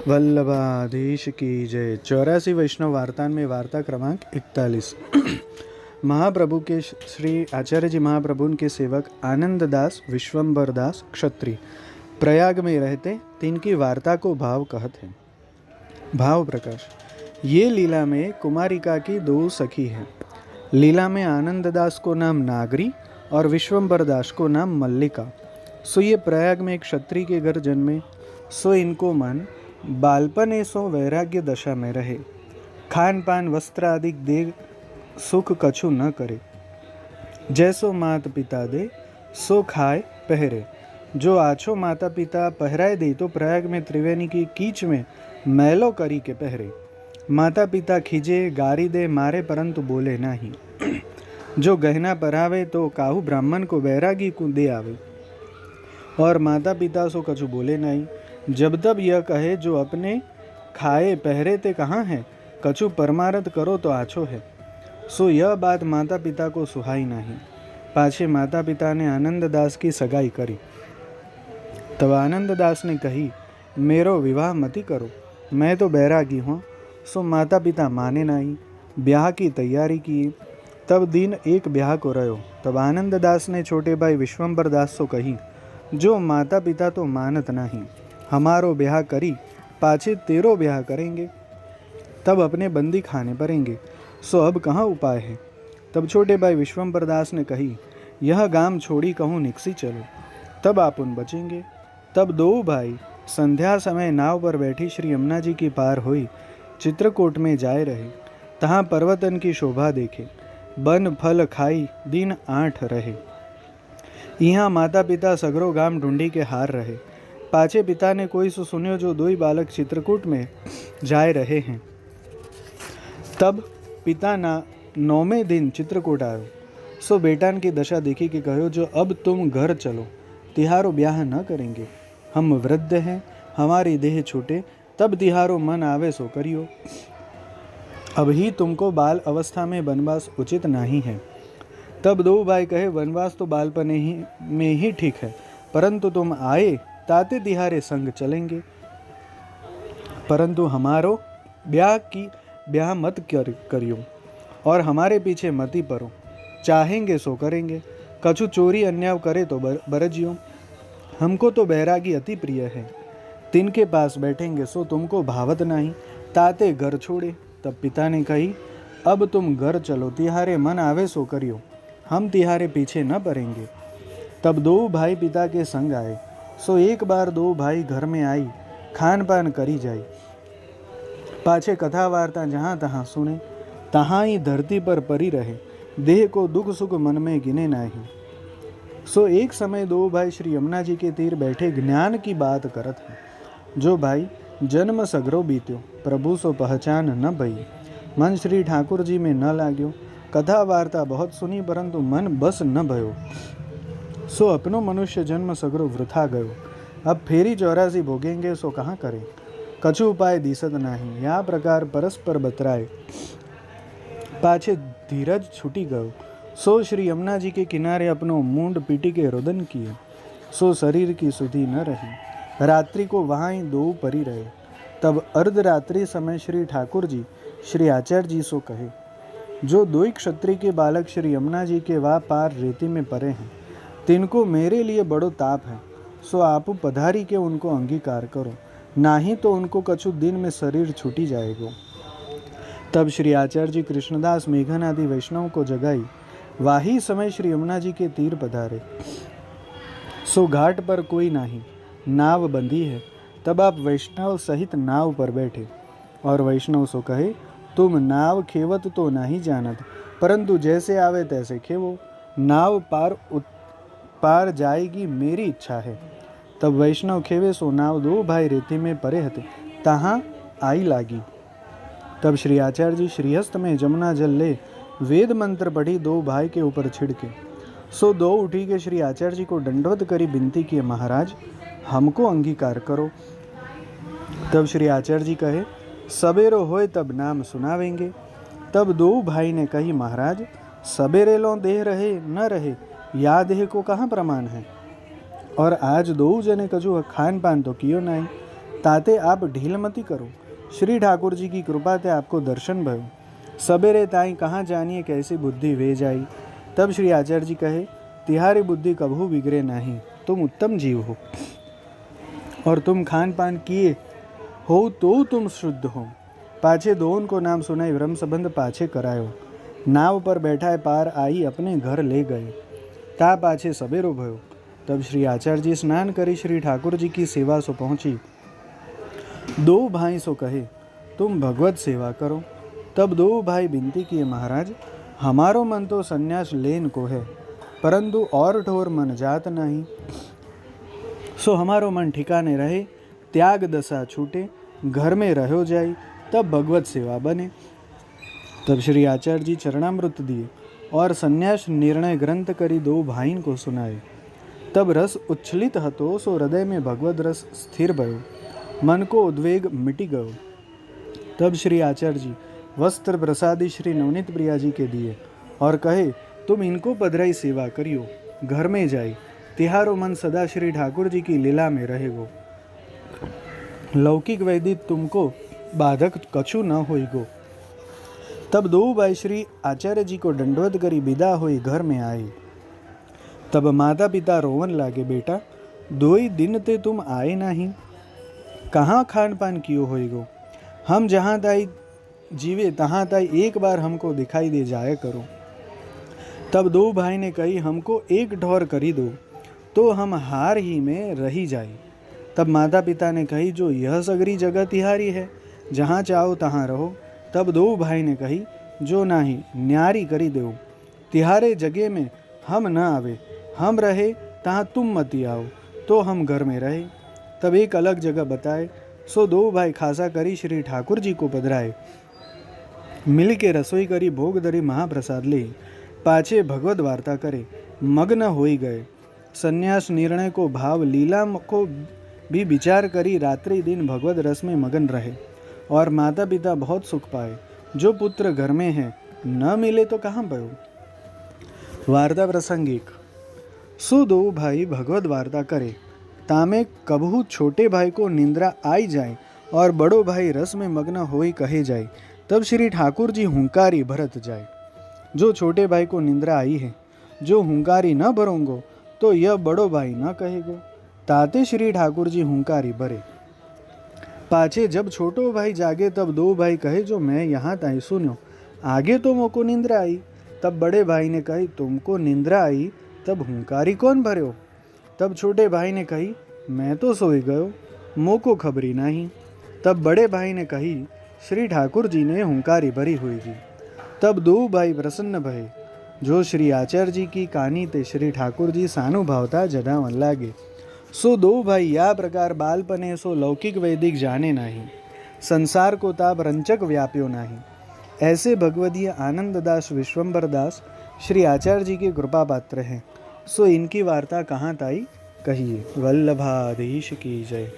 वल्लभाधीश की जय। 84 वैष्णव वार्ता में वार्ता क्रमांक 41। महाप्रभु के श्री आचार्य जी महाप्रभु के सेवक आनंद दास विश्वंभर दास क्षत्रिय प्रयाग में रहते, तिनकी वार्ता को भाव कहते हैं। भाव प्रकाश। ये लीला में कुमारिका की दो सखी हैं। लीला में आनंद दास को नाम नागरी और विश्वंभर दास को नाम मल्लिका। सो ये प्रयाग में एक क्षत्रिय के घर जन्मे। सो इनको मन बालपन सो वैराग्य दशा में रहे। खान पान वस्त्र आदि दे सुख कछु न करे। जैसो माता पिता दे सो खाए पहरे। जो आछो माता पिता पहराए दे तो प्रयाग में त्रिवेणी की कीच में मैलो करी के पहरे। माता पिता खीजे गारी दे मारे परंतु बोले नहीं। जो गहना पहरावे तो काहू ब्राह्मण को बैरागी को दे आवे। और माता पिता सो कछु बोले नहीं। जब तब यह कहे जो अपने खाए पहरे ते कहाँ है, कछु परमारथ करो तो आछो है। सो यह बात माता पिता को सुहाई नहीं। पाछे माता पिता ने आनंद दास की सगाई करी। तब आनंद दास ने कही, मेरो विवाह मति करो, मैं तो बैरागी हूँ। सो माता पिता माने नहीं। ब्याह की तैयारी की। तब दिन एक ब्याह को रहो। तब आनंद दास ने छोटे भाई विश्वंभर दास को कही, जो माता पिता तो मानत नहीं, हमारो ब्याह करी, पाछे तेरो ब्याह करेंगे, तब अपने बंदी खाने पड़ेंगे। सो अब कहाँ उपाय है। तब छोटे भाई विश्वंभर दास ने कही, यह गाम छोड़ी कहूँ निकसी चलो, तब आपुन बचेंगे। तब दो भाई संध्या समय नाव पर बैठी श्री यमुना जी की पार हुई चित्रकूट में जाए रहे। तहाँ पर्वतन की शोभा देखे, बन फल खाई दिन 8 रहे। यहाँ माता पिता सगरो गाम ढूंढी के हार रहे। पाछे पिता ने कोई सो सुन्यो जो दो ही बालक चित्रकूट में जाए रहे हैं। तब पिता ना 9वें दिन चित्रकूट आयो। सो बेटान की दशा देखी कि कहो, जो अब तुम घर चलो, तिहारो ब्याह न करेंगे। हम वृद्ध हैं, हमारी देह छूटे, तब तिहारो मन आवे सो करियो। अब ही तुमको बाल अवस्था में वनवास उचित नहीं है। तब दो भाई कहे, वनवास तो बालपन में ही ठीक है, परंतु तुम आए ताते तिहारे संग चलेंगे। परंतु हमारो ब्याह मत करियो और हमारे पीछे मती परो। चाहेंगे सो करेंगे, कछु चोरी अन्याय करे तो बरजियो। हमको तो बैरागी अति प्रिय है, तिनके पास बैठेंगे सो तुमको भावत नहीं, ताते घर छोड़े। तब पिता ने कही, अब तुम घर चलो, तिहारे मन आवे सो करियो, हम तिहारे पीछे न पड़ेंगे। तब दो भाई पिता के संग आए। सो एक बार दो भाई घर में आई, खान पान करी जाई। पाछे कथा वार्ता जहाँ तहाँ सुने, तहाँ ही धरती पर परी रहे। देह को दुख सुख मन में गिने नहीं। सो एक समय दो भाई श्री यमुना जी के तीर बैठे ज्ञान की बात करत हैं। जो भाई जन्म सगरो बीत्यो, प्रभु सो पहचान न भई। मन श्री ठाकुर जी में न लाग्यो। कथा वार्ता बहुत सुनी, परंतु मन बस न भयो। सो अपनो मनुष्य जन्म सगरो वृथा गयो। अब फेरी 84 भोगेंगे सो कहाँ करें। कछु उपाय दिसत नहीं। या प्रकार परस्पर बतराए, पाछे धीरज छूटी गयो। सो श्री यमुना जी के किनारे अपनो मूंड पीटी के रुदन किए। सो शरीर की सुधि न रही। रात्रि को वहाँ ही दो परी रहे। तब अर्धरात्रि समय श्री ठाकुर जी श्री आचार्य जी सो कहे, जो दो क्षत्रिय के बालक श्री यमुना जी के वा पार रेती में परे हैं, तिनको मेरे लिए बड़ो ताप है। सो आप पधारी के उनको अंगीकार करो, नहीं तो उनको कछु दिन में शरीर छूटी जाएगो। तब श्री आचार्य जी कृष्णदास मेघन आदि वैष्णव को जगाई। वाही समय श्री यमुना जी के तीर पधारे। सो घाट पर कोई नहीं, नाव बंधी है। तब आप वैष्णव सहित नाव पर बैठे और वैष्णव सो कहे, तुम नाव खेवत तो नहीं जानत, परंतु जैसे आवे तैसे खेवो, नाव पार जाएगी मेरी इच्छा है। तब वैष्णव खेवे सो नाव दो भाई रेती में परे हते, तहाँ आई लागी। तब श्री आचार्य जी श्रीहस्त में जमुना जल ले वेद मंत्र पढ़ी दो भाई के ऊपर छिड़के। सो दो उठी के श्री आचार्य जी को दंडवत करी विनती की, महाराज हमको अंगीकार करो। तब श्री आचार्य जी कहे, सबेरो होए तब नाम सुनावेंगे। तब दो भाई ने कही, महाराज सबेरे लो देह रहे न रहे, या देह को कहाँ प्रमाण है। और आज दो जने कछु खान पान तो कियो नहीं, ताते आप ढील मती करो। श्री ठाकुर जी की कृपा ते आपको दर्शन भयो। सबेरे ताई कहाँ जानिए कैसी बुद्धि वे जाई। तब श्री आचार्य जी कहे, तिहारी बुद्धि कभू बिगड़े नहीं, तुम उत्तम जीव हो और तुम खान पान किए हो तो तुम शुद्ध हो। पाछे दोन को नाम सुनाई ब्रह्म संबंध पाछे करायो। नाव पर बैठाए पार आई अपने घर ले गए। ता पाछे सबेरो भयो। तब श्री आचार्य जी स्नान करी श्री ठाकुर जी की सेवा सो पहुँची। दो भाई सो कहे, तुम भगवत सेवा करो। तब दो भाई विनती किए, महाराज हमारो मन तो संन्यास लेन को है, परंतु और ठोर मन जात नहीं। सो हमारो मन ठिकाने रहे, त्याग दशा छूटे, घर में रहो जाई, तब भगवत सेवा बने। तब श्री आचार्य जी चरणामृत दिए और संन्यास निर्णय ग्रंथ करी दो भाई को सुनाए। तब रस उच्छलित हतो, सो हृदय में भगवत रस स्थिर भयो, मन को उद्वेग मिटी गयो। तब श्री आचार्य जी वस्त्र प्रसादी श्री नवनीत प्रिया जी के दिए और कहे, तुम इनको पधराई सेवा करियो, घर में जाई, तिहारो मन सदा श्री ठाकुर जी की लीला में रहेगो। लौकिक वैदिक तुमको बाधक कछु न होइगो। तब दो भाई श्री आचार्य जी को दंडवत करी विदा हुई घर में आए। तब माता पिता रोवन लागे, बेटा 2 ही दिन ते तुम आए नहीं, कहाँ खान पान कियो होइगो। हम जहाँ ताई जीवे तहाँ ताई एक बार हमको दिखाई दे जाया करो। तब दो भाई ने कही, हमको एक ढोर करी दो तो हम हार ही में रही जाए। तब माता पिता ने कही, जो यह सगरी जगह तिहारी है, जहाँ चाहो तहाँ रहो। तब दो भाई ने कही, जो नाही न्यारी करी दो, तिहारे जगह में हम न आवे, हम रहे तहाँ तुम मती आओ, तो हम घर में रहे। तब एक अलग जगह बताए। सो दो भाई खासा करी श्री ठाकुर जी को पधराए। मिल के रसोई करी, भोग धरी, महाप्रसाद ले, पाछे भगवत वार्ता करे, मग्न होई गए। संन्यास निर्णय को भाव लीला को भी विचार करी, रात्रि दिन भगवत रस में मगन रहे और माता पिता बहुत सुख पाए। जो पुत्र घर में है, न मिले तो कहाँ भयो। वार्ता प्रसंग 1। सो दो भाई भगवत वार्ता करे, तामे कबहू छोटे भाई को निंद्रा आई जाए और बड़ो भाई रस में मग्न होई कहे जाए। तब श्री ठाकुर जी हुंकारी भरत जाए। जो छोटे भाई को निंद्रा आई है, जो हुंकारी न भरोंगो, तो यह बड़ो भाई न कहेगो। ताते श्री ठाकुर जी हुंकारी भरे। पाछे जब छोटो भाई जागे, तब दो भाई कहे, जो मैं यहाँ ताई सुन्यो, आगे तो मोको निंद्रा आई। तब बड़े भाई ने कही, तुमको निंद्रा आई, तब हुंकारी कौन भर्यो। तब छोटे भाई ने कही, मैं तो सोई गयो, मोको खबरी नहीं। तब बड़े भाई ने कही, श्री ठाकुर जी ने हुंकारी भरी हुई थी। तब दो भाई प्रसन्न भये। जो श्री आचार्य जी की कहानी ते श्री ठाकुर जी सानुभावता जनावन लागे। सो दो भाई या प्रकार बालपने सो लौकिक वैदिक जाने नहीं, संसार को ताप रंचक व्याप्यो नहीं। ऐसे भगवदीय आनंददास विश्वम्बर दास श्री आचार्य जी के कृपा पात्र हैं। सो इनकी वार्ता कहाँ ताई कहिए। वल्लभाधीश की जय।